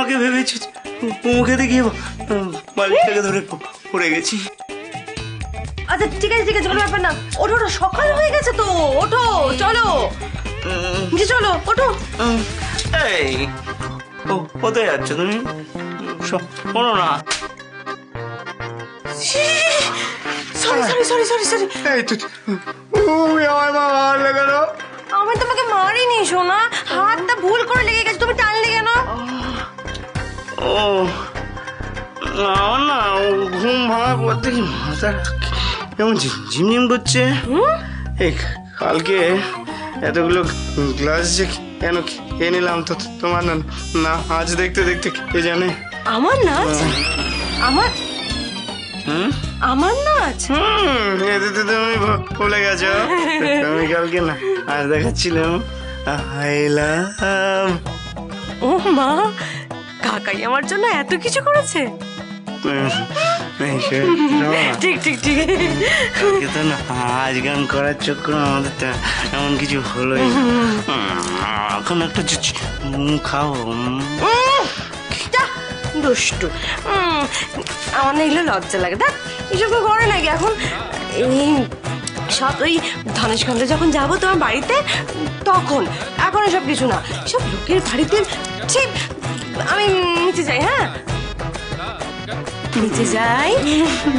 আমাকে ভেবেছি মুখে দেখিয়ে বালিশটাকে ধরে পড়ে গেছি। আচ্ছা ঠিক আছে কোনো ব্যাপার না, ওঠো ওঠো, সকাল হয়ে গেছে তো, ওঠো চলো নিচে চলো, ওঠো। এই কোথায় যাচ্ছ তুমি? শোনো না। সরি আমি তোমাকে মারিনি সোনা, হাতটা ভুল করে লেগে গেছে, তুমি টানলে কেন? ও না, ঘুম ভাঙার পর থেকে মাথা কেমন ঝিমঝিম করছে। এই কালকে এতগুলো গ্লাস যে কেন খেয়ে নিলাম তো তোমার না আজ দেখতে দেখতে কে জানে। আমার নাচ? আমার নাচ? এতে তো তুমি ভুলে গেছো। আমি কালকে না আজ দেখাচ্ছিলাম আই লাভ। ও মা, কাকাই আমার জন্য এত কিছু করেছে। ঠিক তো নাচ গান করার চক্কর আমাদের এমন কিছু হলোই। এখন একটা খাও। দুষ্টু, আমার না এগুলো লজ্জা লাগে। দেখ এসব করে নাকি এখন, এই সব ওই ধনেশগঞ্জে যখন যাবো তোমার বাড়িতে তখন, এখন এসব কিছু না। সব লোকের বাড়িতে ঠিক। আমি নিচে যাই, হ্যাঁ নিচে যাই,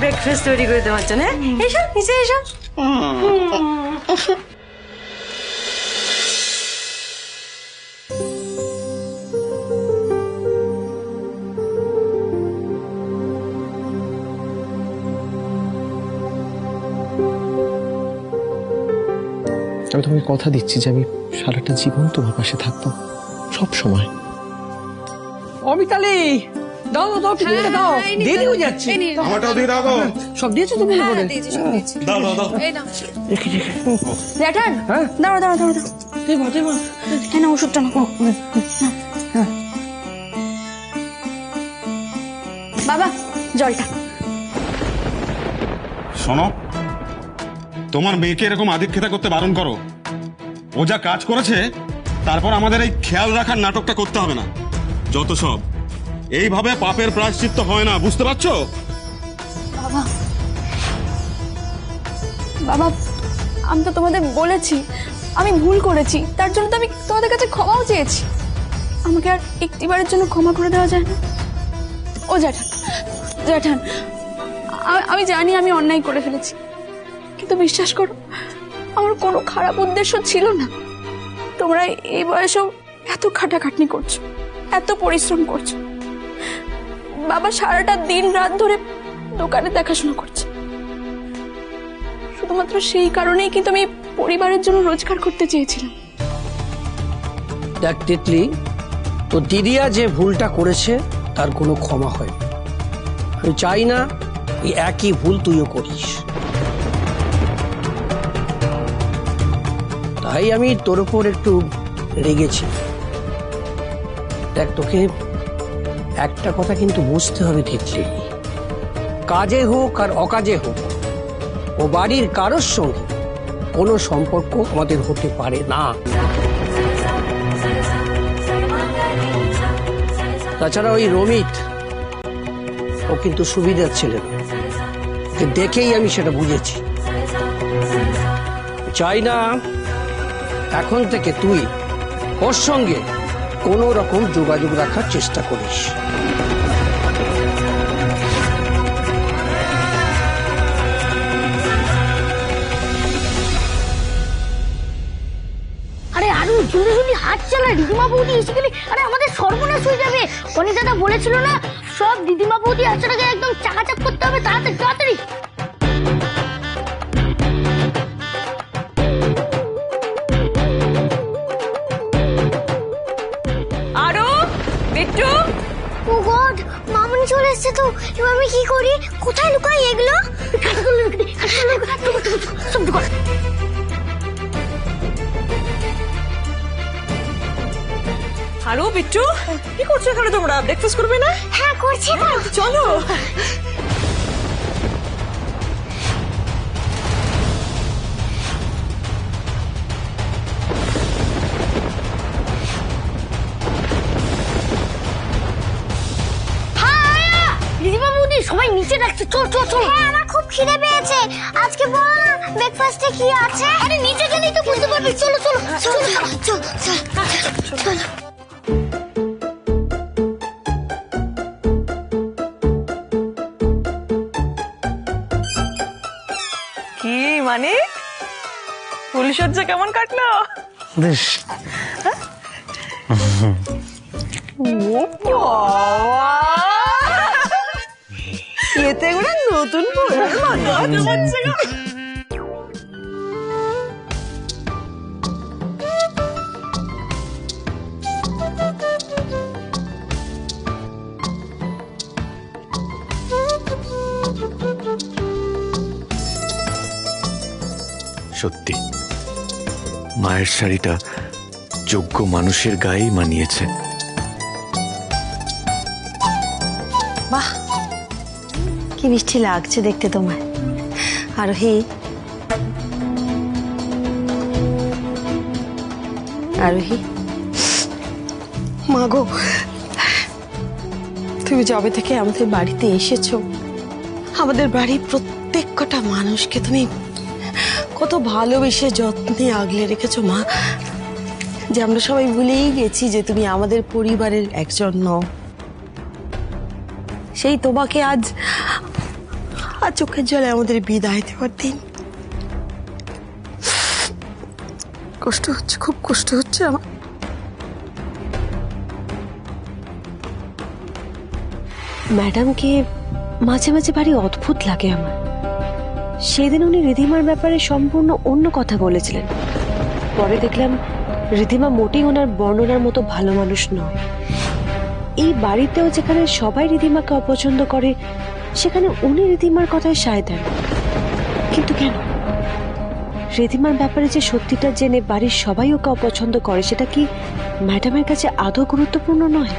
ব্রেকফাস্ট তৈরি করে দেওয়ার জন্য। এসো নিচে এসো। আমি তোমাকে কথা দিচ্ছি যে আমি সারাটা জীবন তোমার পাশে থাকবো, সব সময়। অমিতালি দাও দাও টিফিনটা দাও, দেরি হয়ে যাচ্ছে। আমারটাও দিয়ে দাও। সব দিয়েছো তুমি করে? দাও দাও দাও। রেখে জ্যাঠান দাঁড়াও দাঁড়াও দাঁড়াও দাঁড়াও, দেবা কেন ওষুধটা না বাবা, জলটা। শোনো, তোমার মেয়েকে এরকম আদিক্ষেতা করতে বারণ করো। ও যা কাজ করেছে তারপর আমাদের এই খেয়াল রাখার নাটকটা করতে হবে না। যত সব এইভাবে পাপের প্রায়শ্চিত্ত হয় না, বুঝতে পারছো? বাবা বাবা, আমি তো তোমাদের বলেছি আমি ভুল করেছি, তার জন্য তো আমি তোমাদের কাছে ক্ষমাও চেয়েছি। আমাকে আর একটিবারের জন্য ক্ষমা করে দেওয়া যায় না? ও জ্যাঠান, আমি জানি আমি অন্যায় করে ফেলেছি, কিন্তু বিশ্বাস করো আমার কোনো খারাপ উদ্দেশ্য ছিল না। তোমরা এই বয়সেও এত খাটাখাটনি করছো, এত পরিশ্রম করছো। বাবা সারাটা দিন রাত ধরে দোকানে দেখাশোনা করছে, শুধুমাত্র সেই কারণেই কিন্তু আমি পরিবারের জন্য রোজগার করতে চেয়েছিলাম। দেখ তিতলি, তো দিদিয়া যে ভুলটা করেছে তার কোনো ক্ষমা হয়। আমি চাই না এই একই ভুল তুইও করিস, তাই আমি তোর উপর একটু রেগেছি। দেখ তোকে একটা কথা কিন্তু বুঝতে হবে তিতলি, কাজে হোক আর অকাজে হোক ও বাড়ির কারোর সঙ্গে কোনো সম্পর্ক আমাদের হতে পারে না। তাছাড়া ওই রমিত ও কিন্তু সুবিধার ছেলে না, ওকে দেখেই আমি সেটা বুঝেছি। চাই না এখন থেকে তুই ওর সঙ্গে কোনো রকম যোগাযোগ রাখার চেষ্টা করিস। আরে আরো জলদি হাত চালা, দিদিমা বৌদি এসে গেলে আরে আমাদের সর্বনাশ হয়ে যাবে। অনিতাদা বলেছিল না সব দিদিমা বৌদি আসাটাকে একদম চাকাচাক করতে হবে, তাড়াতাড়ি তাড়াতাড়ি। আরো বিট্টু, ও গড, মামুনি চলে এসেছে তো, এবার আমি কি করি? কোথায় লুকাই এগুলো? আরো বিট্টু, কি করছো এখানে? তোমরা ব্রেকফাস্ট করবে না? হ্যাঁ করছি তো। চলো। ডাকছে, চল চল চল। হ্যাঁ আমার খুব খিদে পেয়েছে, আজকে বল না ব্রেকফাস্টে কি আছে? আরে নিচে গেলেই তো বুঝতে পারবি, চলো চলো চলো চলো চলো চলো। কি মানে ফুলসজ্জা কেমন কাটলো? বেশ ও বাবা! এতে করে নতুন বউয়ের মতো হতে পারছে গো। সত্যি মায়ের শাড়িটা যোগ্য মানুষের গায়েই মানিয়েছে। বাহ, কি মিষ্টি লাগছে দেখতে তোমায় আরোহী। আরোহী, মা গো, তুমি যবে থেকে আমাদের বাড়িতে এসেছো, আমাদের বাড়ির প্রত্যেক কটা মানুষকে তুমি কত ভালোবেসে যত্নে আগলে রেখেছো মা, যে আমরা সবাই ভুলেই গেছি যে তুমি আমাদের পরিবারের একজন নও। সেই তোমাকে আজ চোখের জলে আমাদের বিদায় দেওয়ার দিন। কষ্ট হচ্ছে, খুব কষ্ট হচ্ছে আমার। ম্যাডামকে মাঝে মাঝে ভারী অদ্ভুত লাগে আমার। সেদিন উনি রিধিমার ব্যাপারে সম্পূর্ণ অন্য কথা বলেছিলেন, পরে দেখলাম রিধিমা মোটেই ওনার বর্ণনার মতো ভালো মানুষ নয়। এই বাড়িতেও যেখানে সবাই রিধিমাকে অপছন্দ করে, সেখানে উনি রিধিমার কথায় সায় দেন। কিন্তু কেন? রিধিমার ব্যাপারে যে সত্যিটা জেনে বাড়ির সবাই ওকে অপছন্দ করে, সেটা কি ম্যাডামের কাছে আদৌ গুরুত্বপূর্ণ নয়?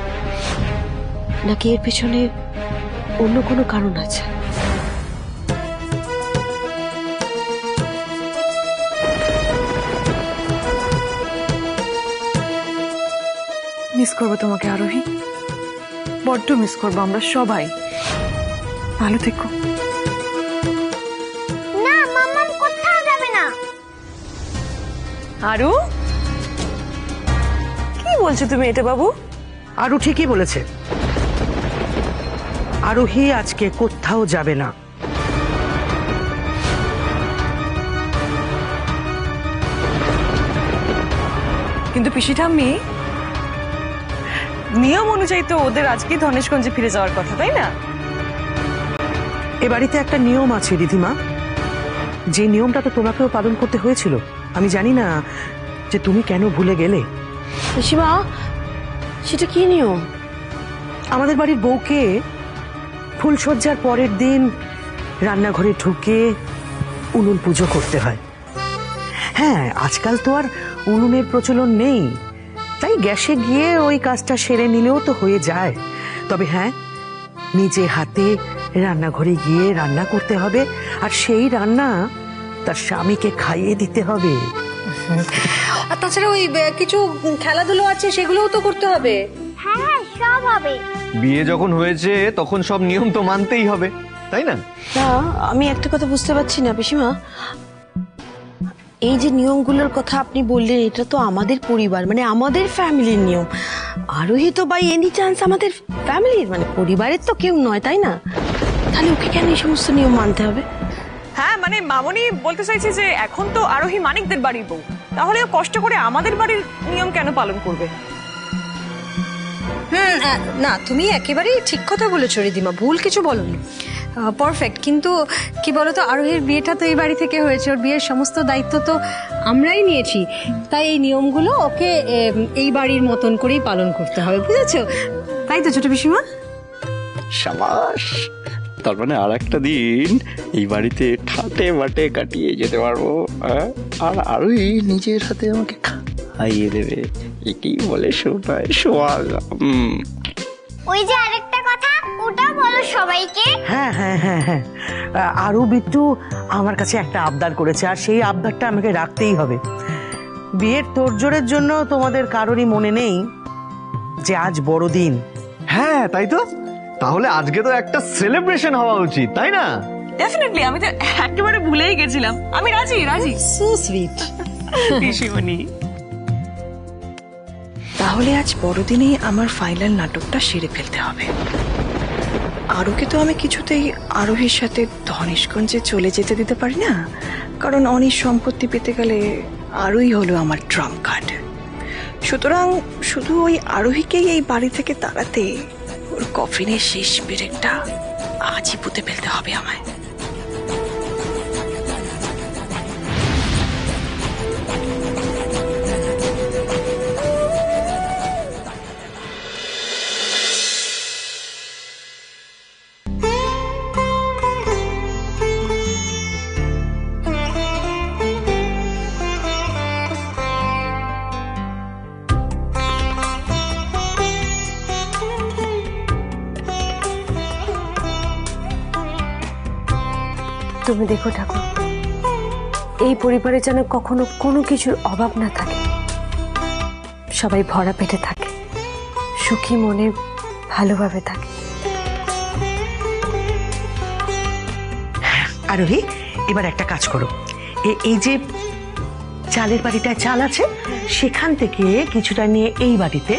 নাকি এর পেছনে অন্য কোনো কারণ আছে? মিস করবো তোমাকে আরোহী, বড্ড মিস করবো আমরা সবাই। ভালো থেকো। না মাম্মাম কোথাও যাবে না। আরু, কি বলছো তুমি এটা বাবু? আরু ঠিকই বলেছে, আরোহী আজকে কোথাও যাবে না। কিন্তু পিসি ঠাম্মি, নিয়ম অনুযায়ী তো ওদের আজকেই ধনেশগঞ্জে ফিরে যাওয়ার কথা, তাই না? এ বাড়িতে একটা নিয়ম আছে রিধিমা, যে নিয়মটা তো তোমাকেও পালন করতে হয়েছিল। আমি জানি না যে তুমি কেন ভুলে গেলে। শিবা, সেটা কি নিয়ম? আমাদের বাড়ির বউকে ফুলসজ্জার পরের দিন রান্নাঘরে ঢুকে উনুন পুজো করতে হয়। হ্যাঁ, আজকাল তো আর উনুনের প্রচলন নেই, তাই গ্যাসে গিয়ে ওই কাজটা সেরে নিলেও তো হয়ে যায়। তবে হ্যাঁ, নিজে হাতে রান্নাঘরে গিয়ে রান্না করতে হবে, আর সেই রান্না তার স্বামীকে খাইয়ে দিতে হবে। আর তাছাড়া ওই কিছু খেলাধুলো আছে, সেগুলোও তো করতে হবে। হ্যাঁ হ্যাঁ সব হবে। বিয়ে যখন হয়েছে তখন সব নিয়ম তো মানতেই হবে, তাই না? না, আমি একটা কথা বুঝতে পারছি না পিসিমা, এই যে নিয়মগুলোর কথা আপনি বললেন, এটা তো আমাদের পরিবার, মানে আমাদের ফ্যামিলির নিয়ম। আরোহী তো বাই এনি চান্স আমাদের ফ্যামিলির, মানে পরিবারের তো কেউ নয়, তাই না? তাহলে ওকে কেন এই সমস্ত নিয়ম মানতে হবে? হ্যাঁ, মানে মামনি বলতে চাইছি যে এখন তো আরোহী মানিকদের বাড়ির বউ, তাহলে ও কষ্ট করে আমাদের বাড়ির নিয়ম কেন পালন করবে? না, তুমি একেবারেই ঠিক কথা বলেছো রিদিমা, ভুল কিছু বলোনি, পারফেক্ট। কিন্তু কি বলতো, আরোহীর বিয়েটা তো এই বাড়ি থেকে হয়েছে, ওর বিয়ের সমস্ত দায়িত্ব তো আমরাই নিয়েছি, তাই এই নিয়মগুলো ওকে এই বাড়ির মতন করেই পালন করতে হবে, বুঝেছো? তাই তো ছোট পিসিমা? সাবাস, তার মানে আর একটা দিন এই বাড়িতে ঠাটে মাটে কাটিয়ে যেতে পারবো, আর আরোই নিজের হাতে আমাকে খাইয়ে দেবে। একেই বলে সোহাগ। ওই যে আরেকটা কথা, ওটা বলো সবাইকে। হ্যাঁ হ্যাঁ হ্যাঁ হ্যাঁ, আরু বিট্টু আমার কাছে একটা আবদার করেছে, আর সেই আবদারটা আমাকে রাখতেই হবে। বিয়ের তোড়জোড়ের জন্য তোমাদের কারোরই মনে নেই যে আজ বড়দিন। হ্যাঁ, তাই তো, তাহলে আজকে তো একটা সেলিব্রেশন হওয়া উচিত, তাই না? ডেফিনেটলি, আমি তো একেবারে ভুলেই গেছিলাম। আমি রাজি রাজি। So sweet. পিসিমণি, তাহলে আজ বড়দিনেই আমার ফাইনাল নাটকটা সেরে ফেলতে হবে। আরোকে তো আমি কিছুতেই আরোহীর সাথে ধনেশগঞ্জে চলে যেতে দিতে পারি না, কারণ অনেক সম্পত্তি পেতে গেলে আরোই হলো আমার ট্রাম্প কার্ড। সুতরাং শুধু ওই আরোহীকেই এই বাড়ি থেকে তাড়াতে ওর কফিনের শেষ পেরেকটা আজই পুঁতে ফেলতে হবে আমায়। তুমি দেখো ঠাকুর, এই পরিবারে যেন কখনো কোনো কিছুর অভাব না থাকে, সবাই ভরা পেটে থাকে, সুখী মনে ভালোভাবে থাকে। আরোহী, এবার একটা কাজ করো, এই যে চালের বাড়িটায় চাল আছে সেখান থেকে কিছুটা নিয়ে এই বাড়িতে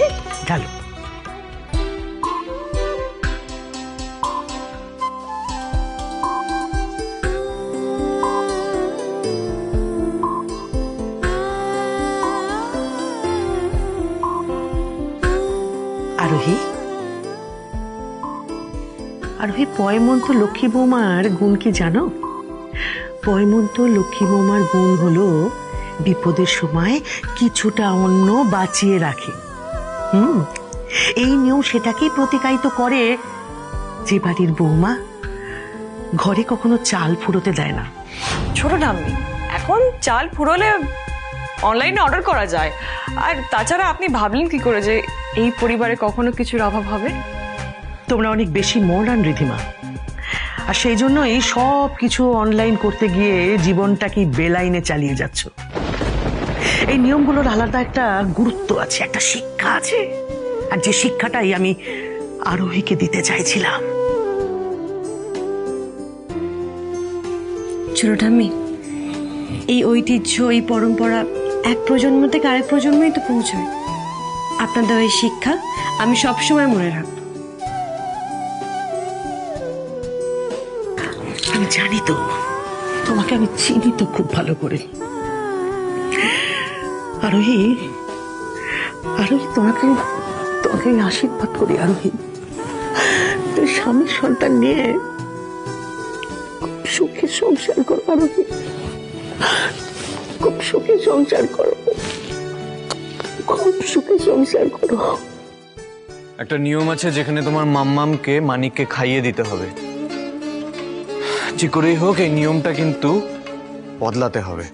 ঢালো। আরোহী, আরোহী, পয়মন্ত লক্ষ্মী বৌমার গুণ কি জানো? পয়মন্ত লক্ষ্মী বৌমার গুণ হলো বিপদের সময় কিছুটা অন্ন বাঁচিয়ে রাখে। এই নিয়ম সেটাকেই প্রতিকায়িত করে যে বাড়ির বৌমা ঘরে কখনো চাল ফুরোতে দেয় না। ছোট ঠাম্মি, এখন চাল ফুরোলে অনলাইনে অর্ডার করা যায়। আর তাছাড়া আপনি ভাবলেন কি করে যে এই পরিবারে কখনো কিছুর অভাব হবে? তোমরা অনেক বেশি মডার্ন রিধিমা, আর সেই জন্য এই সব কিছু অনলাইন করতে গিয়ে জীবনটাকে বেলাইনে চালিয়ে যাচ্ছ। এই নিয়মগুলোর আলাদা একটা গুরুত্ব আছে, একটা শিক্ষা আছে, আর যে শিক্ষাটাই আমি আরোহীকে দিতে চাইছিলাম। ছোট ঠাম্মি, এই ঐতিহ্য, এই পরম্পরা এক প্রজন্ম থেকে আরেক প্রজন্মই তো পৌঁছায়। আপনার দেওয়া এই শিক্ষা আমি সবসময় মনে রাখবো। আমি জানি তো, তোমাকে আমি চিনি তো খুব ভালো করে। আরোহী, আরোহী, তোমাকে তোমাকে আশীর্বাদ করি আরোহী, তুই স্বামী সন্তান নিয়ে খুব সুখে সংসার করো আরোহী, খুব সুখে সংসার করো, খুব সুখে সংসার করো। একটা নিয়ম আছে যেখানে তোমার মাম্মামকে মানিককে খাইয়ে দিতে হবে। যে করেই হোক এই নিয়মটা কিন্তু বদলাতে হবে।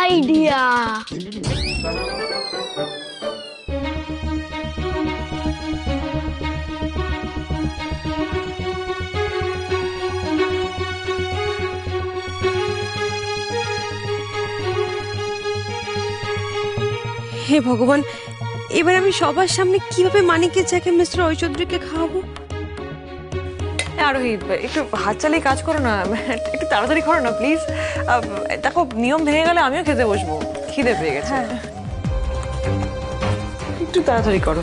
আইডিয়া। হে ভগবান, এবার আমি সবার সামনে কিভাবে মানিকের চাকে মিস্টার ঐচৌধুরীকে খাওয়াবো? আরোহী, একটু হাত চালিয়ে কাজ করো না, একটু তাড়াতাড়ি করো না প্লিজ। দেখো, নিয়ম ভেঙে গেলে আমিও খেতে বসবো, খিদে পেয়ে গেছে। একটু তাড়াতাড়ি করো।